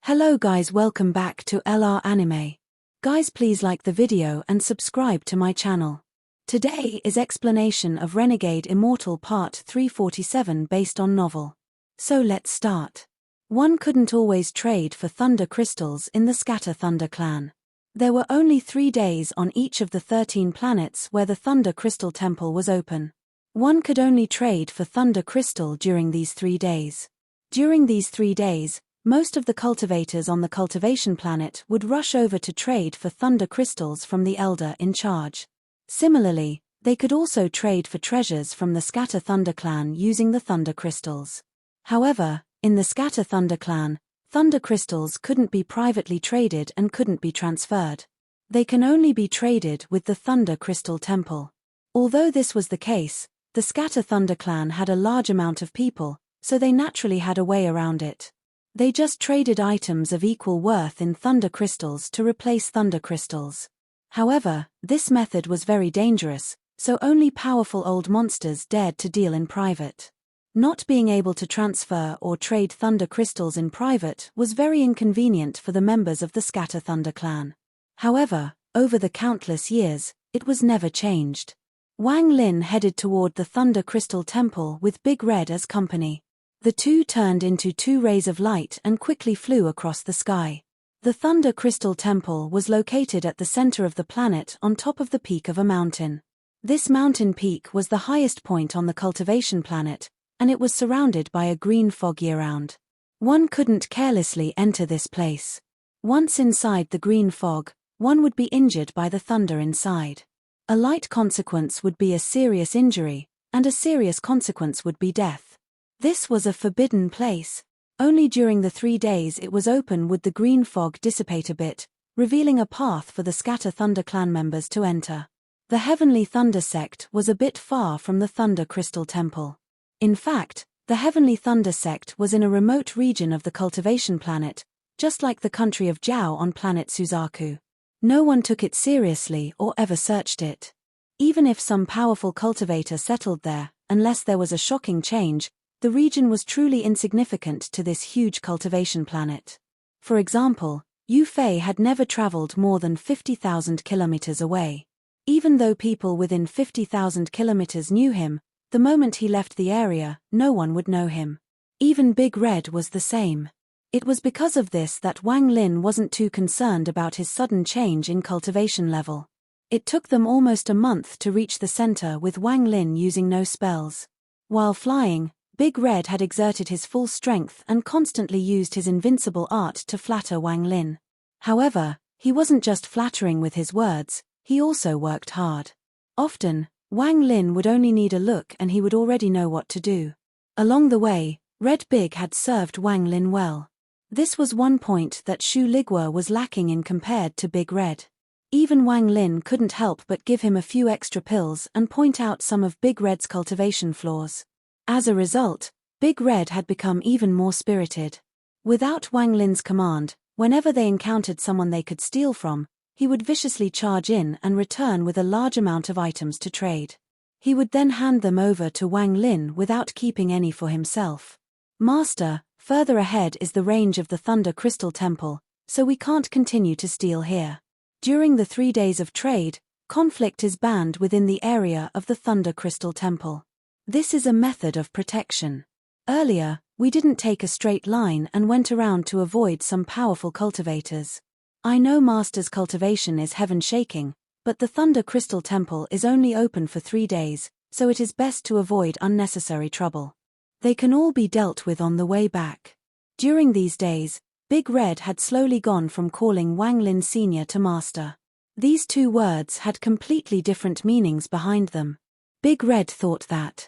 Hello guys, welcome back to LR Anime. Guys, please like the video and subscribe to my channel. Today is explanation of Renegade Immortal Part 347 based on novel. So let's start. One couldn't always trade for thunder crystals in the Scatter Thunder clan. There were only 3 days on each of the 13 planets where the Thunder Crystal Temple was open. One could only trade for thunder crystal during these 3 days. During these 3 days, most of the cultivators on the cultivation planet would rush over to trade for thunder crystals from the elder in charge. Similarly, they could also trade for treasures from the Scatter Thunder clan using the thunder crystals. However, in the Scatter Thunder clan, thunder crystals couldn't be privately traded and couldn't be transferred. They can only be traded with the Thunder Crystal Temple. Although this was the case, the Scatter Thunder clan had a large amount of people, so they naturally had a way around it. They just traded items of equal worth in thunder crystals to replace thunder crystals. However, this method was very dangerous, so only powerful old monsters dared to deal in private. Not being able to transfer or trade thunder crystals in private was very inconvenient for the members of the Scatter Thunder clan. However, over the countless years, it was never changed. Wang Lin headed toward the Thunder Crystal Temple with Big Red as company. The two turned into 2 rays of light and quickly flew across the sky. The Thunder Crystal Temple was located at the center of the planet on top of the peak of a mountain. This mountain peak was the highest point on the cultivation planet, and it was surrounded by a green fog year-round. One couldn't carelessly enter this place. Once inside the green fog, one would be injured by the thunder inside. A light consequence would be a serious injury, and a serious consequence would be death. This was a forbidden place. Only during the 3 days it was open would the green fog dissipate a bit, revealing a path for the Scatter Thunder clan members to enter. The Heavenly Thunder sect was a bit far from the Thunder Crystal Temple. In fact, the Heavenly Thunder sect was in a remote region of the cultivation planet, just like the country of Jiao on planet Suzaku. No one took it seriously or ever searched it. Even if some powerful cultivator settled there, unless there was a shocking change, the region was truly insignificant to this huge cultivation planet. For example, Yu Fei had never traveled more than 50,000 kilometers away. Even though people within 50,000 kilometers knew him, the moment he left the area, no one would know him. Even Big Red was the same. It was because of this that Wang Lin wasn't too concerned about his sudden change in cultivation level. It took them almost a month to reach the center with Wang Lin using no spells. While flying, Big Red had exerted his full strength and constantly used his invincible art to flatter Wang Lin. However, he wasn't just flattering with his words, he also worked hard. Often, Wang Lin would only need a look and he would already know what to do. Along the way, Red Big had served Wang Lin well. This was one point that Shu Ligua was lacking in compared to Big Red. Even Wang Lin couldn't help but give him a few extra pills and point out some of Big Red's cultivation flaws. As a result, Big Red had become even more spirited. Without Wang Lin's command, whenever they encountered someone they could steal from, he would viciously charge in and return with a large amount of items to trade. He would then hand them over to Wang Lin without keeping any for himself. Master, further ahead is the range of the Thunder Crystal Temple, so we can't continue to steal here. During the 3 days of trade, conflict is banned within the area of the Thunder Crystal Temple. This is a method of protection. Earlier, we didn't take a straight line and went around to avoid some powerful cultivators. I know Master's cultivation is heaven-shaking, but the Thunder Crystal Temple is only open for 3 days, so it is best to avoid unnecessary trouble. They can all be dealt with on the way back. During these days, Big Red had slowly gone from calling Wang Lin Senior to Master. These 2 words had completely different meanings behind them. Big Red thought that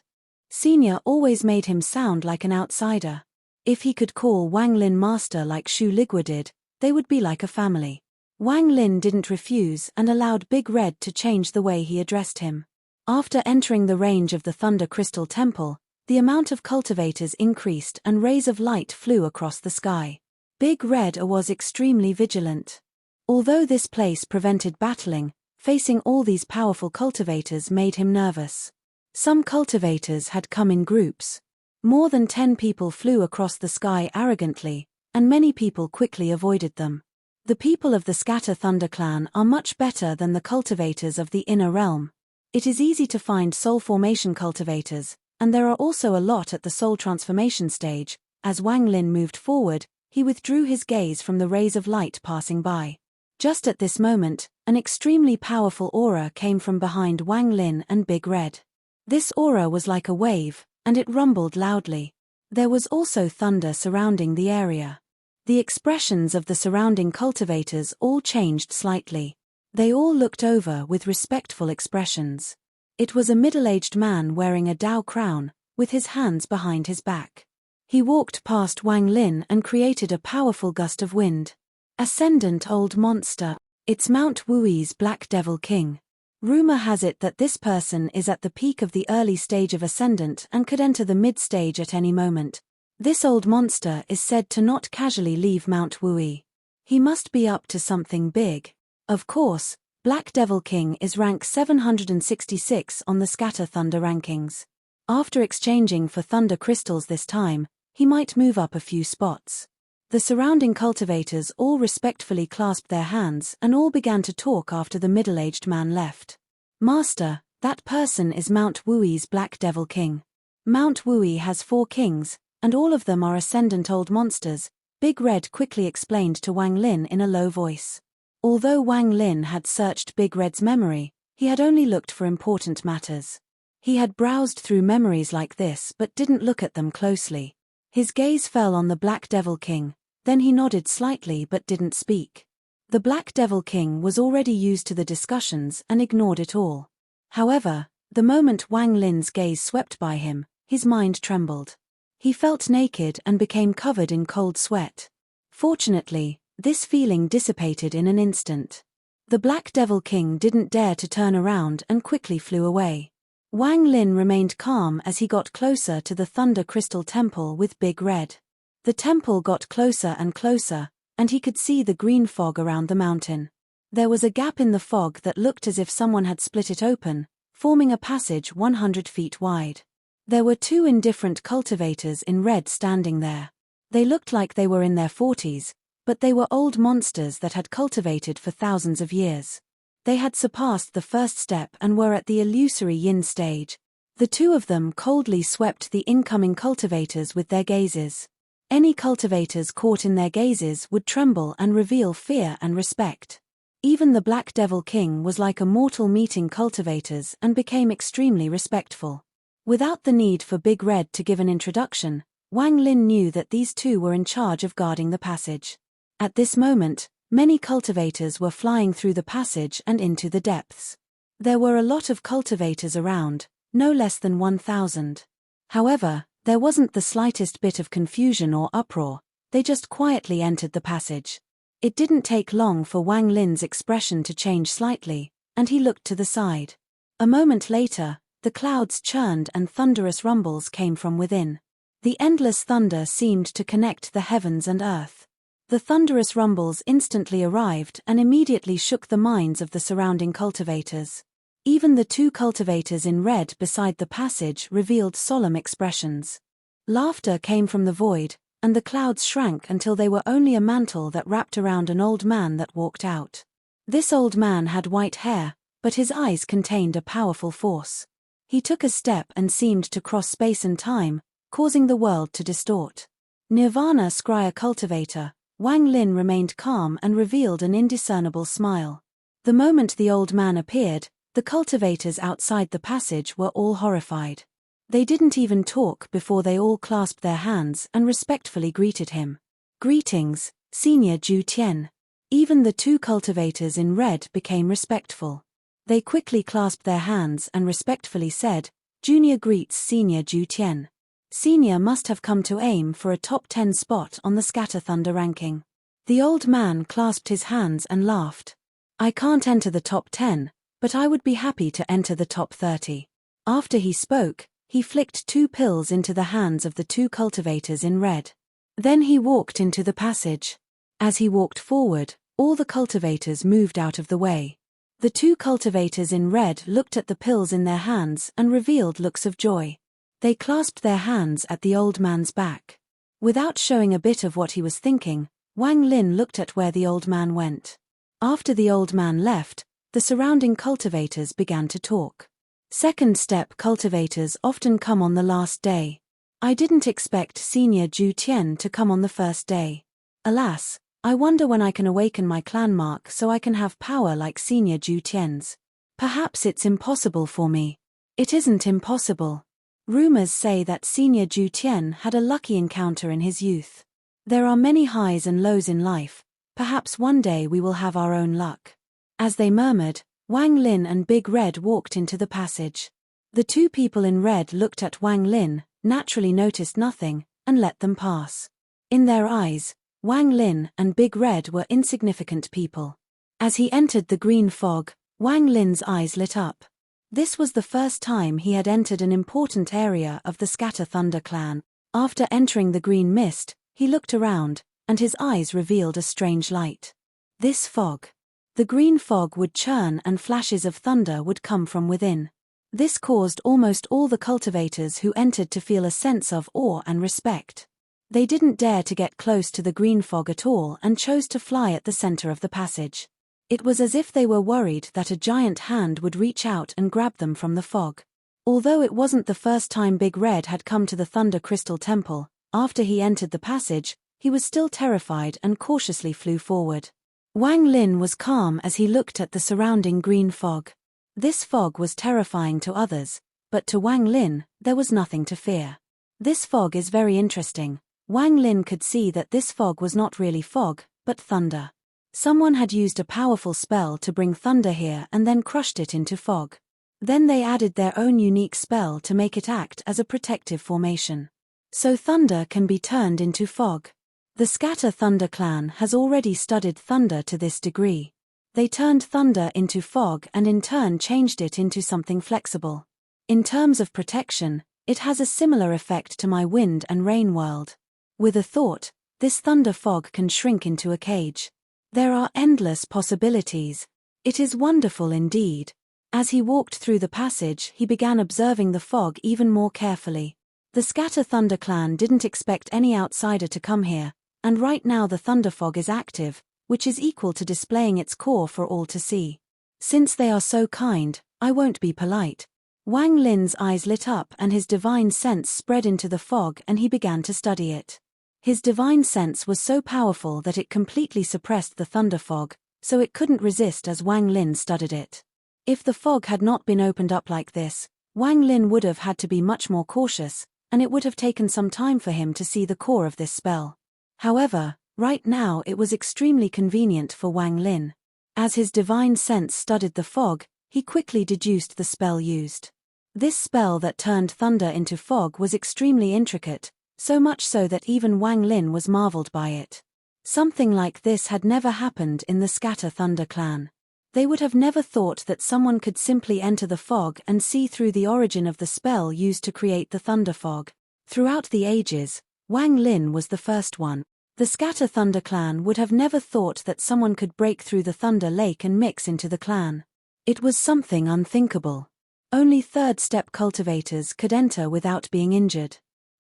Senior always made him sound like an outsider. If he could call Wang Lin Master like Shu Ligua did, they would be like a family. Wang Lin didn't refuse and allowed Big Red to change the way he addressed him. After entering the range of the Thunder Crystal Temple, the amount of cultivators increased and rays of light flew across the sky. Big Red was extremely vigilant. Although this place prevented battling, facing all these powerful cultivators made him nervous. Some cultivators had come in groups. More than 10 people flew across the sky arrogantly, and many people quickly avoided them. The people of the Scatter Thunder clan are much better than the cultivators of the Inner Realm. It is easy to find soul formation cultivators, and there are also a lot at the soul transformation stage. As Wang Lin moved forward, he withdrew his gaze from the rays of light passing by. Just at this moment, an extremely powerful aura came from behind Wang Lin and Big Red. This aura was like a wave, and it rumbled loudly. There was also thunder surrounding the area. The expressions of the surrounding cultivators all changed slightly. They all looked over with respectful expressions. It was a middle-aged man wearing a Dao crown, with his hands behind his back. He walked past Wang Lin and created a powerful gust of wind. Ascendant Old Monster. It's Mount Wuyi's Black Devil King. Rumor has it that this person is at the peak of the early stage of Ascendant and could enter the mid-stage at any moment. This old monster is said to not casually leave Mount Wuyi. He must be up to something big. Of course, Black Devil King is rank 766 on the Scatter Thunder rankings. After exchanging for Thunder Crystals this time, he might move up a few spots. The surrounding cultivators all respectfully clasped their hands and all began to talk after the middle-aged man left. Master, that person is Mount Wuyi's Black Devil King. Mount Wuyi has 4 kings, and all of them are Ascendant Old Monsters, Big Red quickly explained to Wang Lin in a low voice. Although Wang Lin had searched Big Red's memory, he had only looked for important matters. He had browsed through memories like this but didn't look at them closely. His gaze fell on the Black Devil King, then he nodded slightly but didn't speak. The Black Devil King was already used to the discussions and ignored it all. However, the moment Wang Lin's gaze swept by him, his mind trembled. He felt naked and became covered in cold sweat. Fortunately, this feeling dissipated in an instant. The Black Devil King didn't dare to turn around and quickly flew away. Wang Lin remained calm as he got closer to the Thunder Crystal Temple with Big Red. The temple got closer and closer, and he could see the green fog around the mountain. There was a gap in the fog that looked as if someone had split it open, forming a passage 100 feet wide. There were 2 indifferent cultivators in red standing there. They looked like they were in their 40s, but they were old monsters that had cultivated for thousands of years. They had surpassed the first step and were at the illusory yin stage. The 2 of them coldly swept the incoming cultivators with their gazes. Any cultivators caught in their gazes would tremble and reveal fear and respect. Even the Black Devil King was like a mortal meeting cultivators and became extremely respectful. Without the need for Big Red to give an introduction, Wang Lin knew that these 2 were in charge of guarding the passage. At this moment, many cultivators were flying through the passage and into the depths. There were a lot of cultivators around, no less than 1,000. However, there wasn't the slightest bit of confusion or uproar, they just quietly entered the passage. It didn't take long for Wang Lin's expression to change slightly, and he looked to the side. A moment later, the clouds churned and thunderous rumbles came from within. The endless thunder seemed to connect the heavens and earth. The thunderous rumbles instantly arrived and immediately shook the minds of the surrounding cultivators. Even the 2 cultivators in red beside the passage revealed solemn expressions. Laughter came from the void, and the clouds shrank until they were only a mantle that wrapped around an old man that walked out. This old man had white hair, but his eyes contained a powerful force. He took a step and seemed to cross space and time, causing the world to distort. Nirvana Scryer Cultivator, Wang Lin remained calm and revealed an indiscernible smile. The moment the old man appeared, the cultivators outside the passage were all horrified. They didn't even talk before they all clasped their hands and respectfully greeted him. Greetings, Senior Ju Tian. Even the 2 cultivators in red became respectful. They quickly clasped their hands and respectfully said, Junior greets Senior Ju Tian. Senior must have come to aim for a top 10 spot on the Scatter Thunder ranking. The old man clasped his hands and laughed. I can't enter the top 10, but I would be happy to enter the top 30. After he spoke, he flicked 2 pills into the hands of the 2 cultivators in red. Then he walked into the passage. As he walked forward, all the cultivators moved out of the way. The 2 cultivators in red looked at the pills in their hands and revealed looks of joy. They clasped their hands at the old man's back. Without showing a bit of what he was thinking, Wang Lin looked at where the old man went. After the old man left, the surrounding cultivators began to talk. Second step cultivators often come on the last day. I didn't expect Senior Zhu Tian to come on the first day. Alas, I wonder when I can awaken my clan mark so I can have power like Senior Zhu Tian's. Perhaps it's impossible for me. It isn't impossible. Rumors say that Senior Zhu Tian had a lucky encounter in his youth. There are many highs and lows in life. Perhaps one day we will have our own luck. As they murmured, Wang Lin and Big Red walked into the passage. The two people in red looked at Wang Lin, naturally noticed nothing, and let them pass. In their eyes, Wang Lin and Big Red were insignificant people. As he entered the green fog, Wang Lin's eyes lit up. This was the first time he had entered an important area of the Scatter Thunder clan. After entering the green mist, he looked around, and his eyes revealed a strange light. This fog. The green fog would churn and flashes of thunder would come from within. This caused almost all the cultivators who entered to feel a sense of awe and respect. They didn't dare to get close to the green fog at all and chose to fly at the center of the passage. It was as if they were worried that a giant hand would reach out and grab them from the fog. Although it wasn't the first time Big Red had come to the Thunder Crystal Temple, after he entered the passage, he was still terrified and cautiously flew forward. Wang Lin was calm as he looked at the surrounding green fog. This fog was terrifying to others, but to Wang Lin, there was nothing to fear. This fog is very interesting. Wang Lin could see that this fog was not really fog, but thunder. Someone had used a powerful spell to bring thunder here and then crushed it into fog. Then they added their own unique spell to make it act as a protective formation. So thunder can be turned into fog. The Scatter Thunder clan has already studied thunder to this degree. They turned thunder into fog and in turn changed it into something flexible. In terms of protection, it has a similar effect to my wind and rain world. With a thought, this thunder fog can shrink into a cage. There are endless possibilities. It is wonderful indeed. As he walked through the passage, he began observing the fog even more carefully. The Scatter Thunder clan didn't expect any outsider to come here, and right now the thunder fog is active, which is equal to displaying its core for all to see. Since they are so kind, I won't be polite. Wang Lin's eyes lit up and his divine sense spread into the fog and he began to study it. His divine sense was so powerful that it completely suppressed the thunder fog, so it couldn't resist as Wang Lin studied it. If the fog had not been opened up like this, Wang Lin would have had to be much more cautious, and it would have taken some time for him to see the core of this spell. However, right now it was extremely convenient for Wang Lin. As his divine sense studied the fog, he quickly deduced the spell used. This spell that turned thunder into fog was extremely intricate, so much so that even Wang Lin was marveled by it. Something like this had never happened in the Scatter Thunder clan. They would have never thought that someone could simply enter the fog and see through the origin of the spell used to create the thunder fog. Throughout the ages, Wang Lin was the first one. The Scatter Thunder clan would have never thought that someone could break through the Thunder Lake and mix into the clan. It was something unthinkable. Only third-step cultivators could enter without being injured.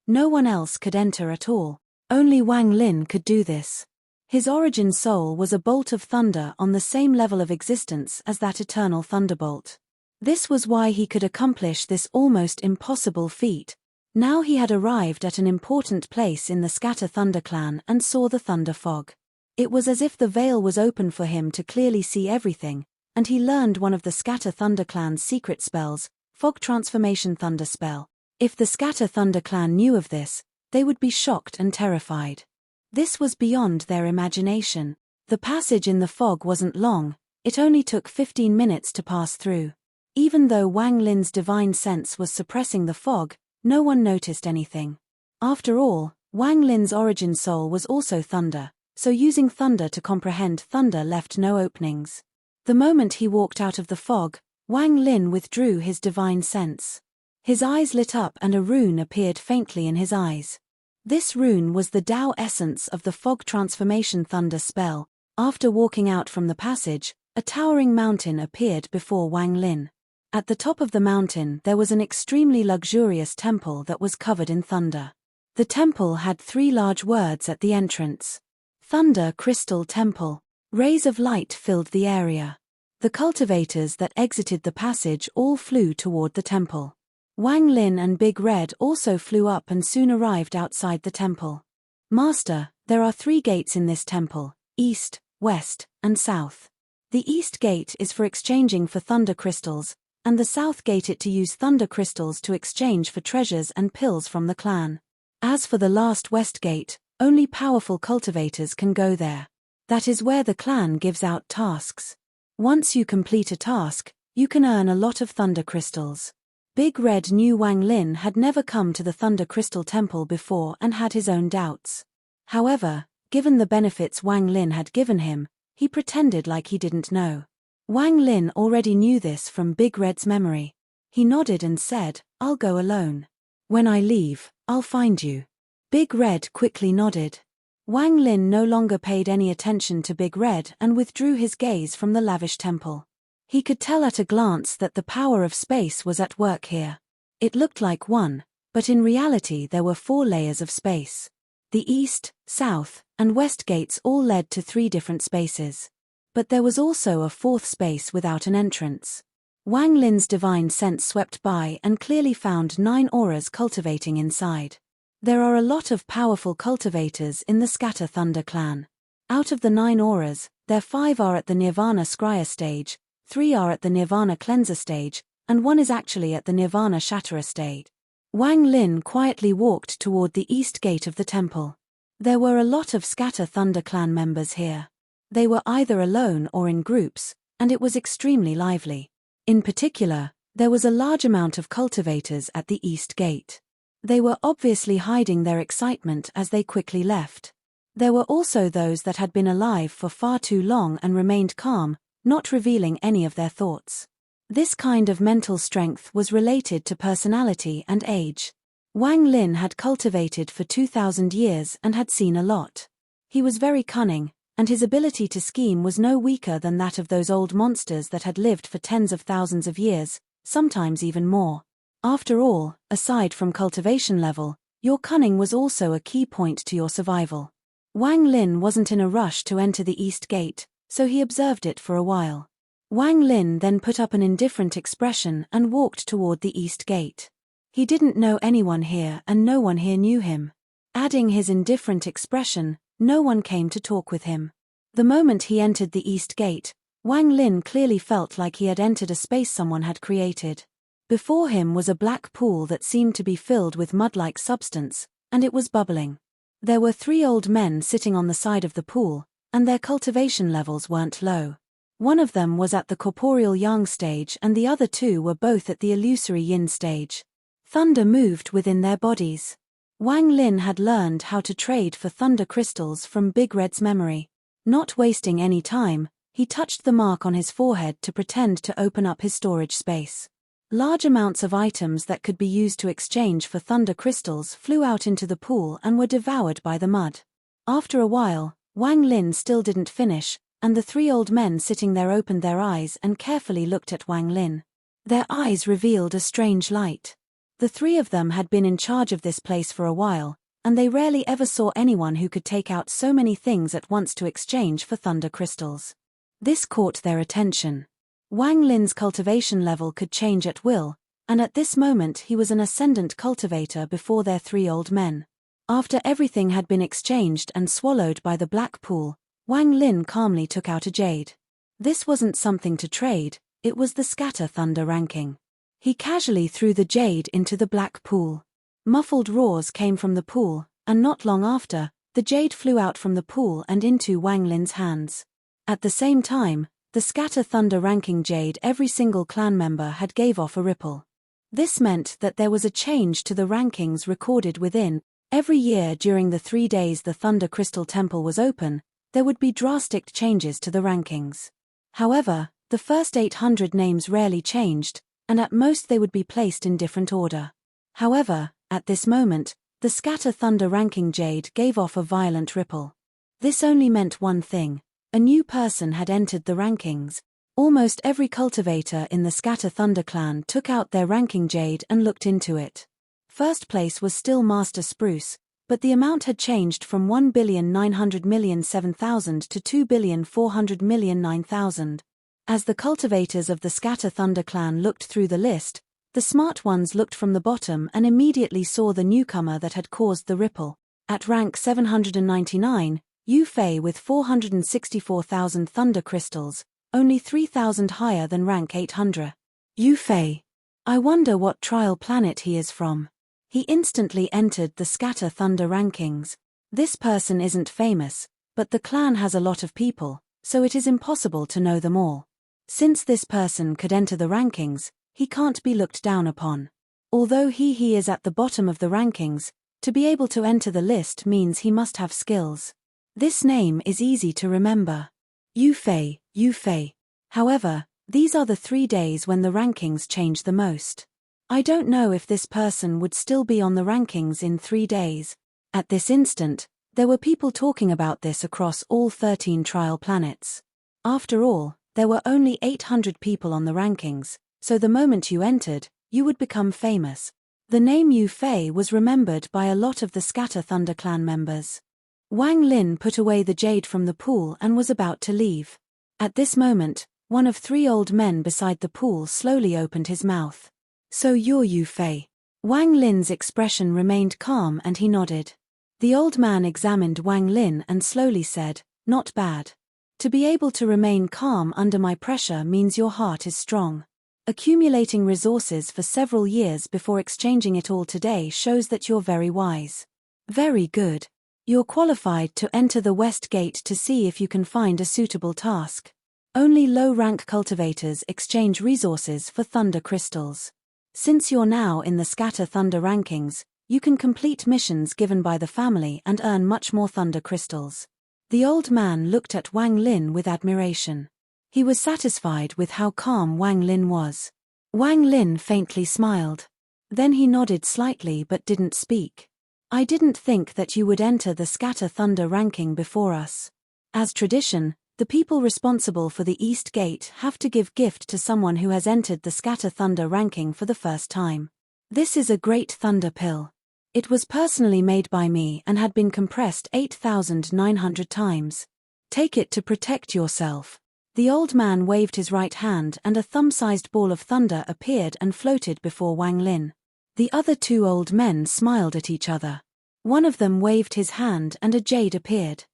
No one else could enter at all. Only Wang Lin could do this. His origin soul was a bolt of thunder on the same level of existence as that eternal thunderbolt. This was why he could accomplish this almost impossible feat. Now he had arrived at an important place in the Scatter Thunder clan and saw the thunder fog. It was as if the veil was open for him to clearly see everything, and he learned one of the Scatter Thunder clan's secret spells, Fog Transformation Thunder Spell. If the Scatter Thunder clan knew of this, they would be shocked and terrified. This was beyond their imagination. The passage in the fog wasn't long, it only took 15 minutes to pass through. Even though Wang Lin's divine sense was suppressing the fog, no one noticed anything. After all, Wang Lin's origin soul was also thunder, so using thunder to comprehend thunder left no openings. The moment he walked out of the fog, Wang Lin withdrew his divine sense. His eyes lit up and a rune appeared faintly in his eyes. This rune was the Tao essence of the Fog Transformation Thunder spell. After walking out from the passage, a towering mountain appeared before Wang Lin. At the top of the mountain there was an extremely luxurious temple that was covered in thunder. The The temple had 3 large words at the entrance. Thunder Crystal Temple. Rays of light filled the area. The cultivators that exited the passage all flew toward the temple. Wang Lin and Big Red also flew up and soon arrived outside the temple. Master, there are 3 gates in this temple: east, west, and south. The east gate is for exchanging for thunder crystals, and the south gate it to use thunder crystals to exchange for treasures and pills from the clan. As for the last west gate, only powerful cultivators can go there. That is where the clan gives out tasks. Once you complete a task, you can earn a lot of thunder crystals. Big Red knew Wang Lin had never come to the Thunder Crystal Temple before and had his own doubts. However, given the benefits Wang Lin had given him, he pretended like he didn't know. Wang Lin already knew this from Big Red's memory. He nodded and said, "I'll go alone. When I leave, I'll find you." Big Red quickly nodded. Wang Lin no longer paid any attention to Big Red and withdrew his gaze from the lavish temple. He could tell at a glance that the power of space was at work here. It looked like one, but in reality there were 4 layers of space. The east, south, and west gates all led to 3 different spaces. But there was also a 4th space without an entrance. Wang Lin's divine sense swept by and clearly found 9 auras cultivating inside. There are a lot of powerful cultivators in the Scatter Thunder clan. Out of the 9 auras, there 5 are at the Nirvana Scryer stage, 3 are at the Nirvana Cleanser stage, and 1 is actually at the Nirvana Shatterer stage. Wang Lin quietly walked toward the east gate of the temple. There were a lot of Scatter Thunder clan members here. They were either alone or in groups, and it was extremely lively. In particular, there was a large amount of cultivators at the east gate. They were obviously hiding their excitement as they quickly left. There were also those that had been alive for far too long and remained calm, not revealing any of their thoughts. This kind of mental strength was related to personality and age. Wang Lin had cultivated for 2,000 years and had seen a lot. He was very cunning, and his ability to scheme was no weaker than that of those old monsters that had lived for tens of thousands of years, sometimes even more. After all, aside from cultivation level, your cunning was also a key point to your survival. Wang Lin wasn't in a rush to enter the east gate, so he observed it for a while. Wang Lin then put up an indifferent expression and walked toward the east gate. He didn't know anyone here and no one here knew him. Adding his indifferent expression, no one came to talk with him. The moment he entered the east gate, Wang Lin clearly felt like he had entered a space someone had created. Before him was a black pool that seemed to be filled with mud-like substance, and it was bubbling. There were 3 old men sitting on the side of the pool, and their cultivation levels weren't low. One of them was at the corporeal yang stage and the other 2 were both at the illusory yin stage. Thunder moved within their bodies. Wang Lin had learned how to trade for thunder crystals from Big Red's memory. Not wasting any time, he touched the mark on his forehead to pretend to open up his storage space. Large amounts of items that could be used to exchange for thunder crystals flew out into the pool and were devoured by the mud. After a while, Wang Lin still didn't finish, and the 3 old men sitting there opened their eyes and carefully looked at Wang Lin. Their eyes revealed a strange light. The 3 of them had been in charge of this place for a while, and they rarely ever saw anyone who could take out so many things at once to exchange for thunder crystals. This caught their attention. Wang Lin's cultivation level could change at will, and at this moment he was an ascendant cultivator before their 3 old men. After everything had been exchanged and swallowed by the black pool, Wang Lin calmly took out a jade. This wasn't something to trade, it was the Scatter Thunder ranking. He casually threw the jade into the black pool. Muffled roars came from the pool, and not long after, the jade flew out from the pool and into Wang Lin's hands. At the same time, the Scatter Thunder ranking jade every single clan member had gave off a ripple. This meant that there was a change to the rankings recorded within. Every year during the 3 days the Thunder Crystal Temple was open, there would be drastic changes to the rankings. However, the first 800 names rarely changed, and at most they would be placed in different order. However, at this moment, the Scatter Thunder ranking jade gave off a violent ripple. This only meant one thing. A new person had entered the rankings. Almost every cultivator in the Scatter Thunder clan took out their ranking jade and looked into it. First place was still Master Spruce, But the amount had changed from 1,900,007,000 to 2,400,009,000. As the cultivators of the Scatter Thunder clan looked through the list, the smart ones looked from the bottom and immediately saw the newcomer that had caused the ripple. At rank 799, Yu Fei with 464,000 thunder crystals, only 3,000 higher than rank 800. Yu Fei. I wonder what trial planet he is from. He instantly entered the Scatter Thunder rankings. This person isn't famous, but the clan has a lot of people, so it is impossible to know them all. Since this person could enter the rankings, he can't be looked down upon. Although he is at the bottom of the rankings, to be able to enter the list means he must have skills. This name is easy to remember. Yu Fei, Yu Fei. However, these are the 3 days when the rankings change the most. I don't know if this person would still be on the rankings in 3 days. At this instant, there were people talking about this across all 13 trial planets. After all, there were only 800 people on the rankings, so the moment you entered, you would become famous. The name Yu Fei was remembered by a lot of the Scatter Thunder clan members. Wang Lin put away the jade from the pool and was about to leave. At this moment, one of 3 old men beside the pool slowly opened his mouth. So you're Yu Fei. Wang Lin's expression remained calm and he nodded. The old man examined Wang Lin and slowly said, "Not bad. To be able to remain calm under my pressure means your heart is strong. Accumulating resources for several years before exchanging it all today shows that you're very wise. Very good. You're qualified to enter the West Gate to see if you can find a suitable task. Only low-rank cultivators exchange resources for thunder crystals. Since you're now in the Scatter Thunder rankings, you can complete missions given by the family and earn much more thunder crystals." The old man looked at Wang Lin with admiration. He was satisfied with how calm Wang Lin was. Wang Lin faintly smiled. Then he nodded slightly but didn't speak. "I didn't think that you would enter the Scatter Thunder ranking before us. As tradition, the people responsible for the East Gate have to give gift to someone who has entered the Scatter Thunder ranking for the first time. This is a great thunder pill. It was personally made by me and had been compressed 8,900 times. Take it to protect yourself." The old man waved his right hand and a thumb-sized ball of thunder appeared and floated before Wang Lin. The other 2 old men smiled at each other. One of them waved his hand and a jade appeared.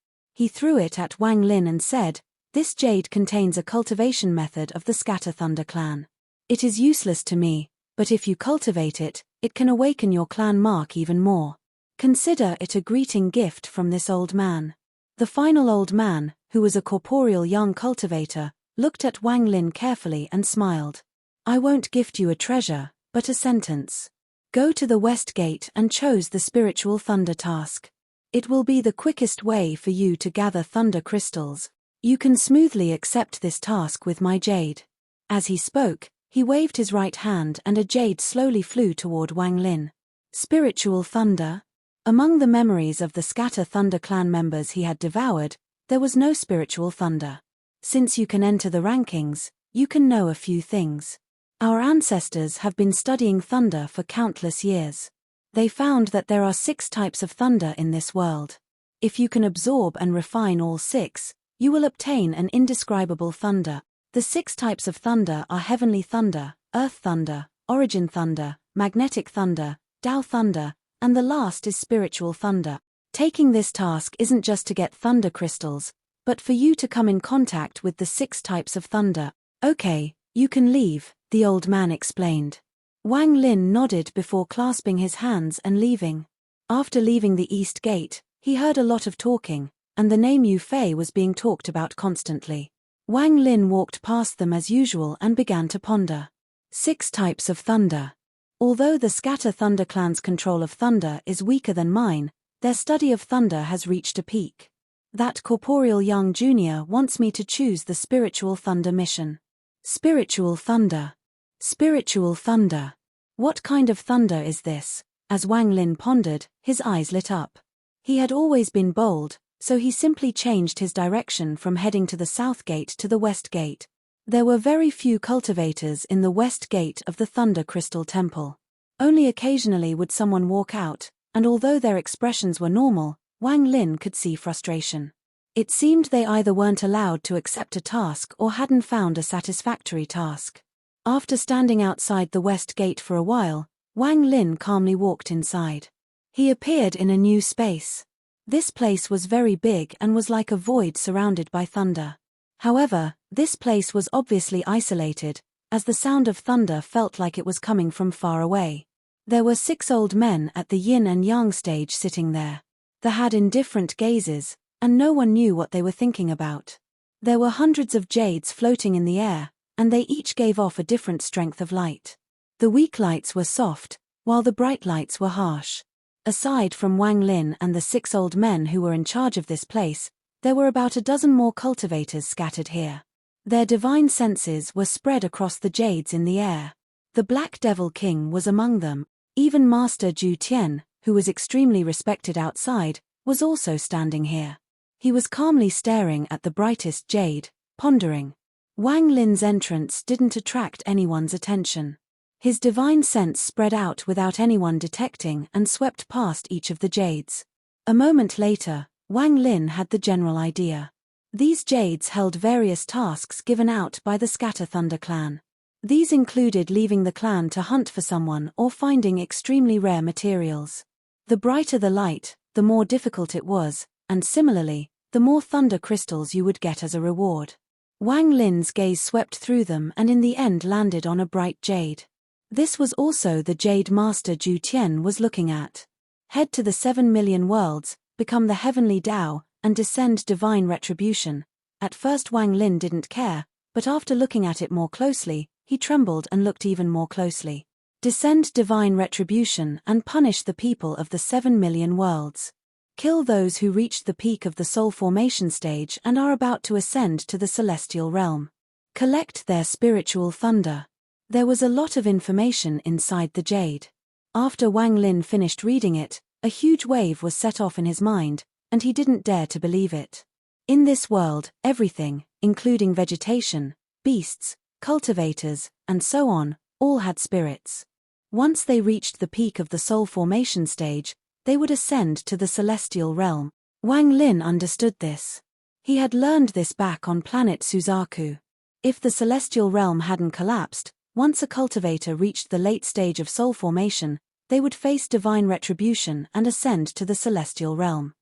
He threw it at Wang Lin and said, "This jade contains a cultivation method of the Scatter Thunder clan. It is useless to me, but if you cultivate it, it can awaken your clan mark even more. Consider it a greeting gift from this old man." The final old man, who was a corporeal young cultivator, looked at Wang Lin carefully and smiled. "I won't gift you a treasure, but a sentence. Go to the West Gate and choose the spiritual thunder task. It will be the quickest way for you to gather thunder crystals. You can smoothly accept this task with my jade." As he spoke, he waved his right hand and a jade slowly flew toward Wang Lin. Spiritual thunder? Among the memories of the Scatter Thunder clan members he had devoured, there was no spiritual thunder. Since you can enter the rankings, you can know a few things. Our ancestors have been studying thunder for countless years. They found that there are 6 types of thunder in this world. If you can absorb and refine all 6, you will obtain an indescribable thunder. The 6 types of thunder are heavenly thunder, earth thunder, origin thunder, magnetic thunder, Tao thunder, and the last is spiritual thunder. Taking this task isn't just to get thunder crystals, but for you to come in contact with the 6 types of thunder. "Okay, you can leave," the old man explained. Wang Lin nodded before clasping his hands and leaving. After leaving the East Gate, he heard a lot of talking, and the name Yu Fei was being talked about constantly. Wang Lin walked past them as usual and began to ponder. 6 types of thunder. Although the Scatter Thunder clan's control of thunder is weaker than mine, their study of thunder has reached a peak. That corporeal young junior wants me to choose the spiritual thunder mission. Spiritual thunder. Spiritual thunder. What kind of thunder is this? As Wang Lin pondered, his eyes lit up. He had always been bold, so he simply changed his direction from heading to the South Gate to the West Gate. There were very few cultivators in the West Gate of the Thunder Crystal Temple. Only occasionally would someone walk out, and although their expressions were normal, Wang Lin could see frustration. It seemed they either weren't allowed to accept a task or hadn't found a satisfactory task. After standing outside the west gate for a while, Wang Lin calmly walked inside. He appeared in a new space. This place was very big and was like a void surrounded by thunder. However, this place was obviously isolated, as the sound of thunder felt like it was coming from far away. There were 6 old men at the yin and yang stage sitting there. They had indifferent gazes, and no one knew what they were thinking about. There were hundreds of jades floating in the air, and they each gave off a different strength of light. The weak lights were soft, while the bright lights were harsh. Aside from Wang Lin and the 6 old men who were in charge of this place, there were about a dozen more cultivators scattered here. Their divine senses were spread across the jades in the air. The Black Devil King was among them. Even Master Ju Tian, who was extremely respected outside, was also standing here. He was calmly staring at the brightest jade, pondering. Wang Lin's entrance didn't attract anyone's attention. His divine sense spread out without anyone detecting and swept past each of the jades. A moment later, Wang Lin had the general idea. These jades held various tasks given out by the Scatter Thunder clan. These included leaving the clan to hunt for someone or finding extremely rare materials. The brighter the light, the more difficult it was, and similarly, the more thunder crystals you would get as a reward. Wang Lin's gaze swept through them and in the end landed on a bright jade. This was also the jade Master Ju Tian was looking at. Head to the 7 million worlds, become the heavenly Tao, and descend divine retribution. At first Wang Lin didn't care, but after looking at it more closely, he trembled and looked even more closely. Descend divine retribution and punish the people of the 7 million worlds. Kill those who reached the peak of the soul formation stage and are about to ascend to the celestial realm. Collect their spiritual thunder. There was a lot of information inside the jade. After Wang Lin finished reading it, a huge wave was set off in his mind, and he didn't dare to believe it. In this world, everything, including vegetation, beasts, cultivators, and so on, all had spirits. Once they reached the peak of the soul formation stage, they would ascend to the celestial realm. Wang Lin understood this. He had learned this back on planet Suzaku. If the celestial realm hadn't collapsed, once a cultivator reached the late stage of soul formation, they would face divine retribution and ascend to the celestial realm.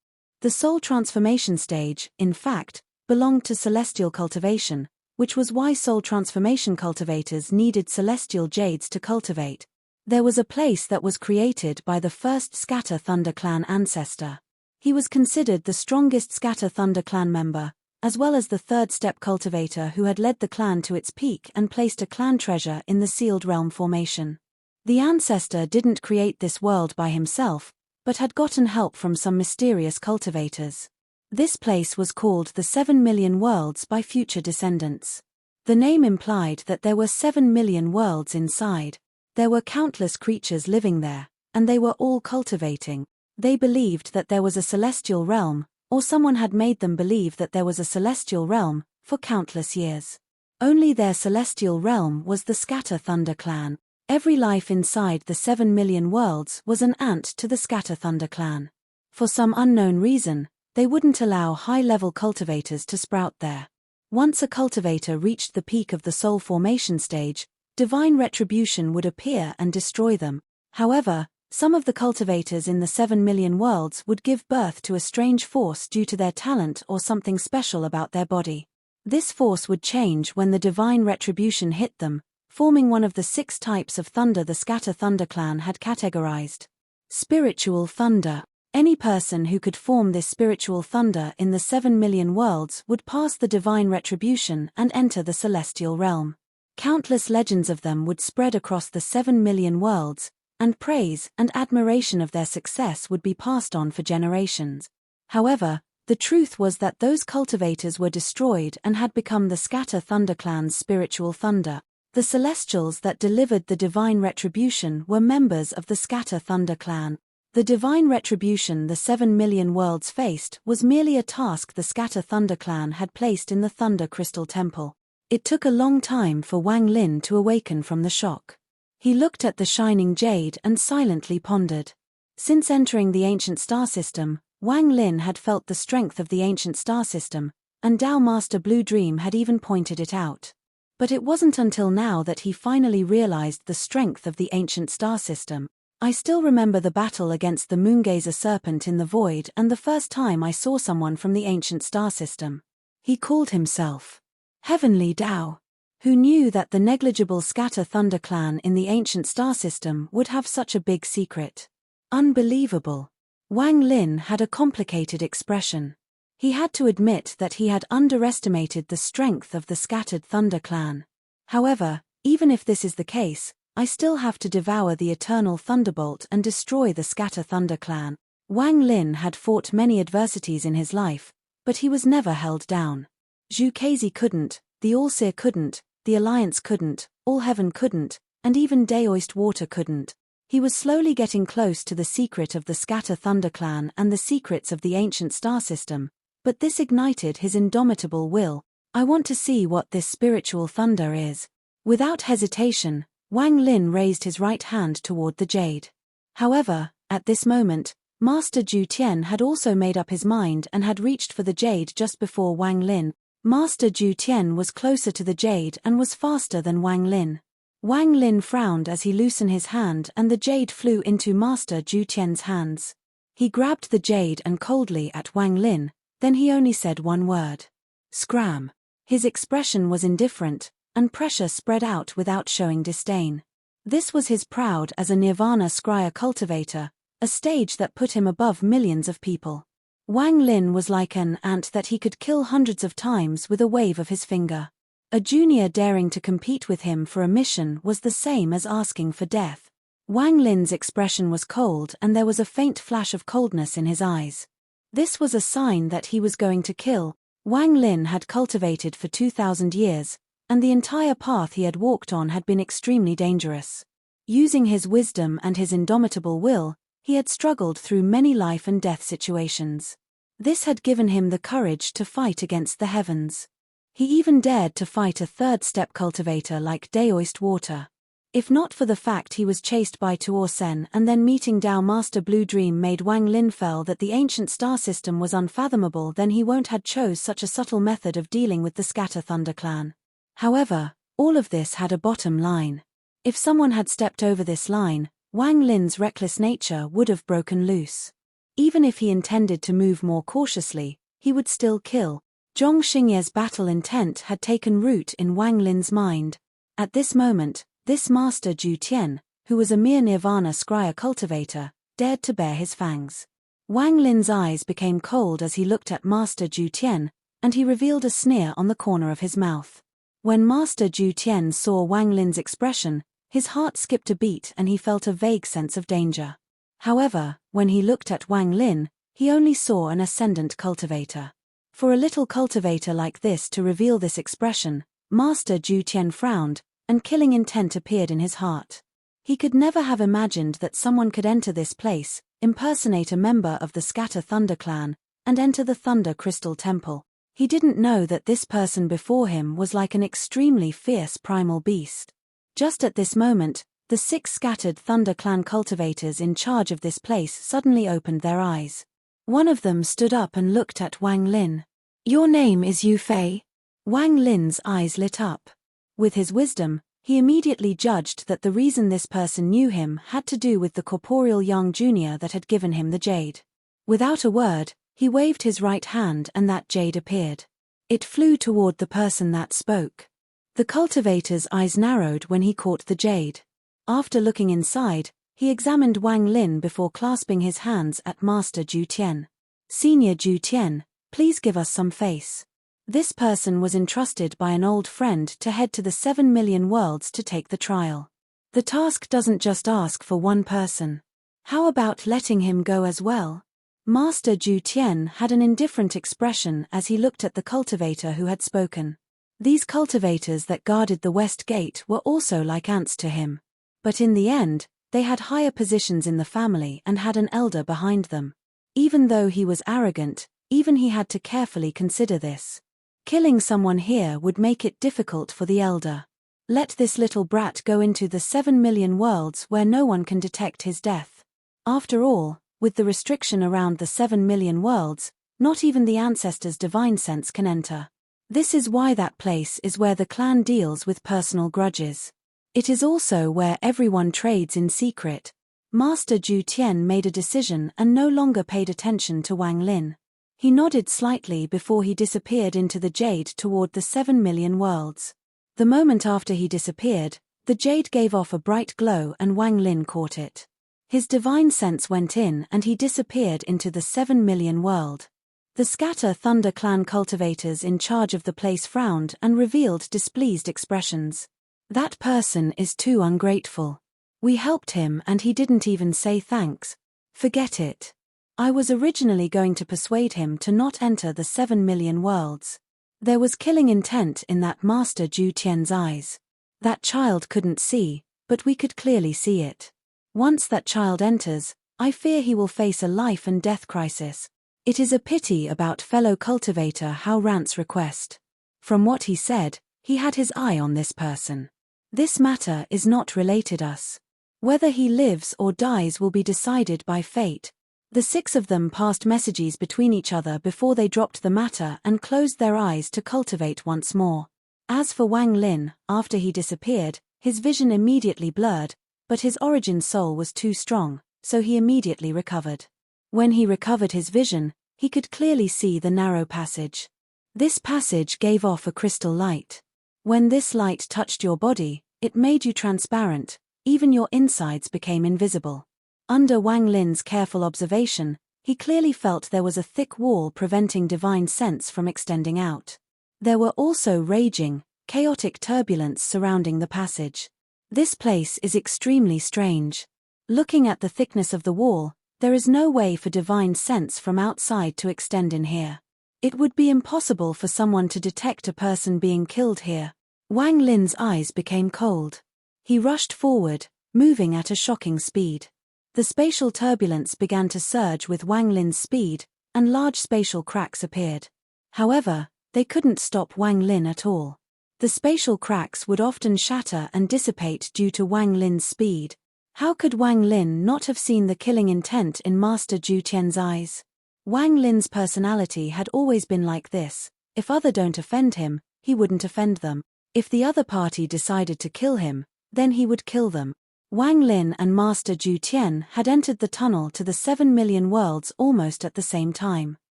The soul transformation stage, in fact, belonged to celestial cultivation, which was why soul transformation cultivators needed celestial jades to cultivate. There was a place that was created by the first Scatter Thunder clan ancestor. He was considered the strongest Scatter Thunder clan member, as well as the third step cultivator who had led the clan to its peak and placed a clan treasure in the sealed realm formation. The ancestor didn't create this world by himself, but had gotten help from some mysterious cultivators. This place was called the 7 million worlds by future descendants. The name implied that there were 7 million worlds inside. There were countless creatures living there, and they were all cultivating. They believed that there was a celestial realm, or someone had made them believe that there was a celestial realm, for countless years. Only their celestial realm was the Scatter Thunder clan. Every life inside the 7 million worlds was an ant to the Scatter Thunder clan. For some unknown reason, they wouldn't allow high-level cultivators to sprout there. Once a cultivator reached the peak of the soul formation stage, divine retribution would appear and destroy them. However, some of the cultivators in the 7 million worlds would give birth to a strange force due to their talent or something special about their body. This force would change when the divine retribution hit them, forming one of the 6 types of thunder the Scatter Thunder clan had categorized. Spiritual thunder. Any person who could form this spiritual thunder in the 7 million worlds would pass the divine retribution and enter the celestial realm. Countless legends of them would spread across the 7 million worlds, and praise and admiration of their success would be passed on for generations. However, the truth was that those cultivators were destroyed and had become the Scatter Thunder clan's spiritual thunder. The Celestials that delivered the divine retribution were members of the Scatter Thunder clan. The divine retribution the 7 million worlds faced was merely a task the Scatter Thunder clan had placed in the Thunder Crystal Temple. It took a long time for Wang Lin to awaken from the shock. He looked at the shining jade and silently pondered. Since entering the ancient star system, Wang Lin had felt the strength of the ancient star system, and Tao Master Blue Dream had even pointed it out. But it wasn't until now that he finally realized the strength of the ancient star system. I still remember the battle against the Moongazer serpent in the void and the first time I saw someone from the ancient star system. He called himself Heavenly Tao. Who knew that the negligible Scatter Thunder clan in the ancient star system would have such a big secret? Unbelievable. Wang Lin had a complicated expression. He had to admit that he had underestimated the strength of the Scattered Thunder clan. However, even if this is the case, I still have to devour the Eternal Thunderbolt and destroy the Scatter Thunder clan. Wang Lin had fought many adversities in his life, but he was never held down. Zhu Kezi couldn't, the Allseer couldn't, the Alliance couldn't, All Heaven couldn't, and even Daoist Water couldn't. He was slowly getting close to the secret of the Scatter Thunder clan and the secrets of the ancient star system, but this ignited his indomitable will. I want to see what this spiritual thunder is. Without hesitation, Wang Lin raised his right hand toward the jade. However, at this moment, Master Zhu Tian had also made up his mind and had reached for the jade just before Wang Lin. Master Zhu Tian was closer to the jade and was faster than Wang Lin. Wang Lin frowned as he loosened his hand and the jade flew into Master Zhu Tian's hands. He grabbed the jade and coldly at Wang Lin, then he only said one word. Scram. His expression was indifferent, and pressure spread out without showing disdain. This was his proud as a Nirvana Scryer cultivator, a stage that put him above millions of people. Wang Lin was like an ant that he could kill hundreds of times with a wave of his finger. A junior daring to compete with him for a mission was the same as asking for death. Wang Lin's expression was cold and there was a faint flash of coldness in his eyes. This was a sign that he was going to kill. Wang Lin had cultivated for 2,000 years, and the entire path he had walked on had been extremely dangerous. Using his wisdom and his indomitable will, he had struggled through many life and death situations. This had given him the courage to fight against the heavens. He even dared to fight a third-step cultivator like Daoist Water. If not for the fact he was chased by Tuor Sen and then meeting Tao Master Blue Dream made Wang Lin feel that the ancient star system was unfathomable, then he won't had chose such a subtle method of dealing with the Scatter Thunder clan. However, all of this had a bottom line. If someone had stepped over this line, Wang Lin's reckless nature would have broken loose. Even if he intended to move more cautiously, he would still kill. Zhong Xingye's battle intent had taken root in Wang Lin's mind. At this moment, this Master Zhu Tian, who was a mere Nirvana Scryer cultivator, dared to bare his fangs. Wang Lin's eyes became cold as he looked at Master Zhu Tian, and he revealed a sneer on the corner of his mouth. When Master Zhu Tian saw Wang Lin's expression, his heart skipped a beat and he felt a vague sense of danger. However, when he looked at Wang Lin, he only saw an ascendant cultivator. For a little cultivator like this to reveal this expression, Master Zhu Tian frowned, and killing intent appeared in his heart. He could never have imagined that someone could enter this place, impersonate a member of the Scatter Thunder clan, and enter the Thunder Crystal Temple. He didn't know that this person before him was like an extremely fierce primal beast. Just at this moment, the 6 Scattered Thunder clan cultivators in charge of this place suddenly opened their eyes. One of them stood up and looked at Wang Lin. "Your name is Yu Fei?" Wang Lin's eyes lit up. With his wisdom, he immediately judged that the reason this person knew him had to do with the corporeal young junior that had given him the jade. Without a word, he waved his right hand and that jade appeared. It flew toward the person that spoke. The cultivator's eyes narrowed when he caught the jade. After looking inside, he examined Wang Lin before clasping his hands at Master Zhu Tian. "Senior Zhu Tian, please give us some face." This person was entrusted by an old friend to head to the 7 million worlds to take the trial. The task doesn't just ask for one person. How about letting him go as well? Master Zhu Tian had an indifferent expression as he looked at the cultivator who had spoken. These cultivators that guarded the West Gate were also like ants to him. But in the end, they had higher positions in the family and had an elder behind them. Even though he was arrogant, even he had to carefully consider this. Killing someone here would make it difficult for the elder. Let this little brat go into the 7 million worlds where no one can detect his death. After all, with the restriction around the 7 million worlds, not even the ancestors' divine sense can enter. This is why that place is where the clan deals with personal grudges. It is also where everyone trades in secret. Master Ju Tian made a decision and no longer paid attention to Wang Lin. He nodded slightly before he disappeared into the jade toward the 7 million worlds. The moment after he disappeared, the jade gave off a bright glow and Wang Lin caught it. His divine sense went in and he disappeared into the 7 million world. The Scatter Thunder clan cultivators in charge of the place frowned and revealed displeased expressions. That person is too ungrateful. We helped him and he didn't even say thanks. Forget it. I was originally going to persuade him to not enter the 7 million worlds. There was killing intent in that Master Ju Tian's eyes. That child couldn't see, but we could clearly see it. Once that child enters, I fear he will face a life and death crisis. It is a pity about fellow cultivator Hao Rant's request. From what he said, he had his eye on this person. This matter is not related us. Whether he lives or dies will be decided by fate. The 6 of them passed messages between each other before they dropped the matter and closed their eyes to cultivate once more. As for Wang Lin, after he disappeared, his vision immediately blurred, but his origin soul was too strong, so he immediately recovered. When he recovered his vision, he could clearly see the narrow passage. This passage gave off a crystal light. When this light touched your body, it made you transparent, even your insides became invisible. Under Wang Lin's careful observation, he clearly felt there was a thick wall preventing divine sense from extending out. There were also raging, chaotic turbulence surrounding the passage. This place is extremely strange. Looking at the thickness of the wall, there is no way for divine sense from outside to extend in here. It would be impossible for someone to detect a person being killed here. Wang Lin's eyes became cold. He rushed forward, moving at a shocking speed. The spatial turbulence began to surge with Wang Lin's speed, and large spatial cracks appeared. However, they couldn't stop Wang Lin at all. The spatial cracks would often shatter and dissipate due to Wang Lin's speed. How could Wang Lin not have seen the killing intent in Master Ju Tian's eyes? Wang Lin's personality had always been like this. If others don't offend him, he wouldn't offend them. If the other party decided to kill him, then he would kill them. Wang Lin and Master Ju Tian had entered the tunnel to the 7 million worlds almost at the same time.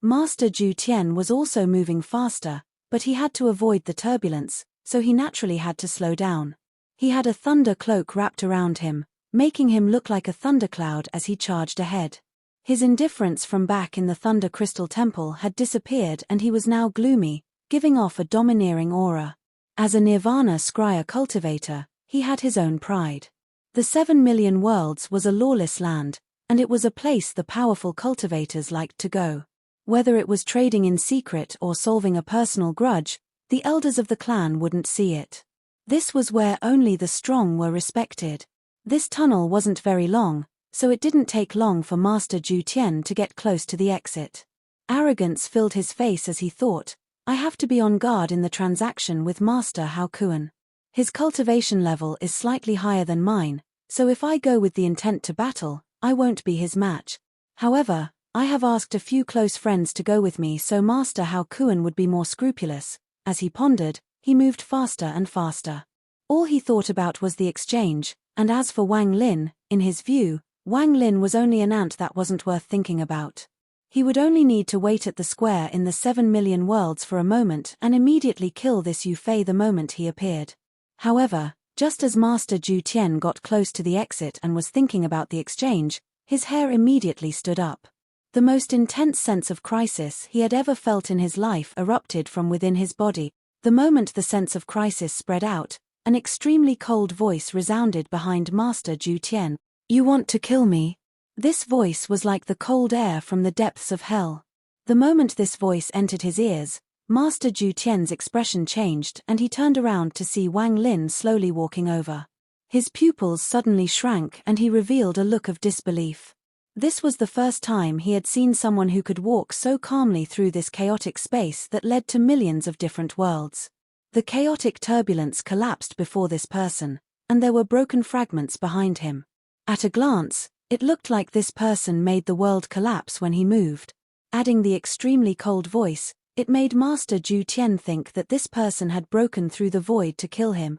Master Ju Tian was also moving faster, but he had to avoid the turbulence, so he naturally had to slow down. He had a thunder cloak wrapped around him, making him look like a thundercloud as he charged ahead. His indifference from back in the Thunder Crystal Temple had disappeared and he was now gloomy, giving off a domineering aura. As a Nirvana Scryer cultivator, he had his own pride. The 7 million worlds was a lawless land, and it was a place the powerful cultivators liked to go. Whether it was trading in secret or solving a personal grudge, the elders of the clan wouldn't see it. This was where only the strong were respected. This tunnel wasn't very long, so it didn't take long for Master Ju Tian to get close to the exit. Arrogance filled his face as he thought, I have to be on guard in the transaction with Master Hao Kuan. His cultivation level is slightly higher than mine, so if I go with the intent to battle, I won't be his match. However, I have asked a few close friends to go with me so Master Hao Kuan would be more scrupulous. As he pondered, he moved faster and faster. All he thought about was the exchange, and as for Wang Lin, in his view, Wang Lin was only an ant that wasn't worth thinking about. He would only need to wait at the square in the 7 million worlds for a moment and immediately kill this Yufei the moment he appeared. However, just as Master Ju Tian got close to the exit and was thinking about the exchange, his hair immediately stood up. The most intense sense of crisis he had ever felt in his life erupted from within his body. The moment the sense of crisis spread out, an extremely cold voice resounded behind Master Ju Tian. You want to kill me? This voice was like the cold air from the depths of hell. The moment this voice entered his ears, Master Ju Tian's expression changed and he turned around to see Wang Lin slowly walking over. His pupils suddenly shrank and he revealed a look of disbelief. This was the first time he had seen someone who could walk so calmly through this chaotic space that led to millions of different worlds. The chaotic turbulence collapsed before this person, and there were broken fragments behind him. At a glance, It looked like this person made the world collapse when he moved. Adding the extremely cold voice, it made Master Ju Tian think that this person had broken through the void to kill him.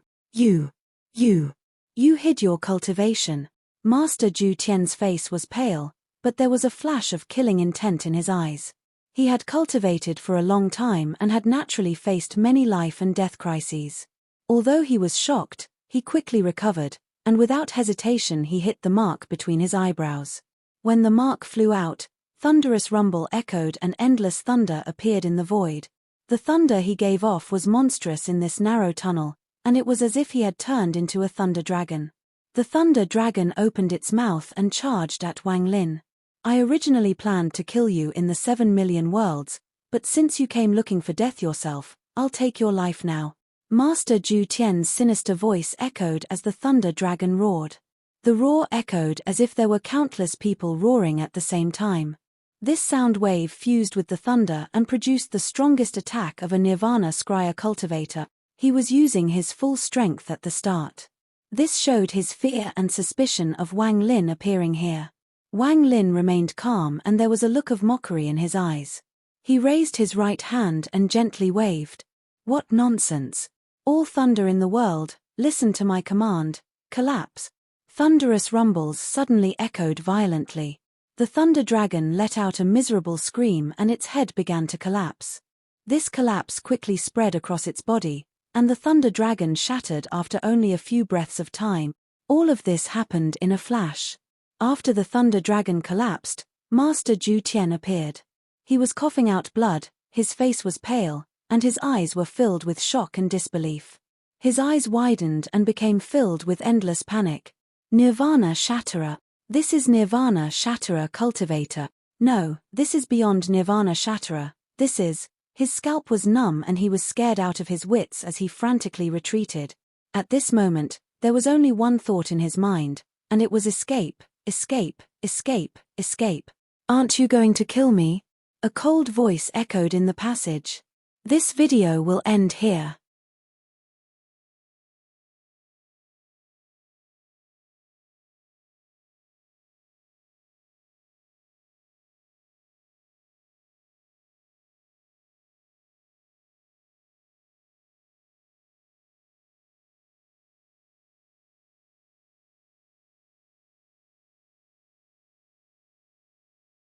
You hid your cultivation. Master Ju Tian's face was pale, but there was a flash of killing intent in his eyes. He had cultivated for a long time and had naturally faced many life and death crises. Although he was shocked, he quickly recovered, and without hesitation he hit the mark between his eyebrows. When the mark flew out, thunderous rumble echoed and endless thunder appeared in the void. The thunder he gave off was monstrous in this narrow tunnel, and it was as if he had turned into a thunder dragon. The thunder dragon opened its mouth and charged at Wang Lin. I originally planned to kill you in the 7 million worlds, but since you came looking for death yourself, I'll take your life now. Master Ju Tian's sinister voice echoed as the thunder dragon roared. The roar echoed as if there were countless people roaring at the same time. This sound wave fused with the thunder and produced the strongest attack of a Nirvana Scryer cultivator. He was using his full strength at the start. This showed his fear and suspicion of Wang Lin appearing here. Wang Lin remained calm and there was a look of mockery in his eyes. He raised his right hand and gently waved. What nonsense! All thunder in the world, listen to my command, collapse. Thunderous rumbles suddenly echoed violently. The thunder dragon let out a miserable scream and its head began to collapse. This collapse quickly spread across its body, and the thunder dragon shattered after only a few breaths of time. All of this happened in a flash. After the thunder dragon collapsed, Master Ju Tian appeared. He was coughing out blood, his face was pale, and his eyes were filled with shock and disbelief. His eyes widened and became filled with endless panic. Nirvana Shatterer. This is Nirvana Shatterer Cultivator. No, this is beyond Nirvana Shatterer. This is... His scalp was numb and he was scared out of his wits as he frantically retreated. At this moment, there was only one thought in his mind, and it was escape, escape, escape, escape. Aren't you going to kill me? A cold voice echoed in the passage. This video will end here.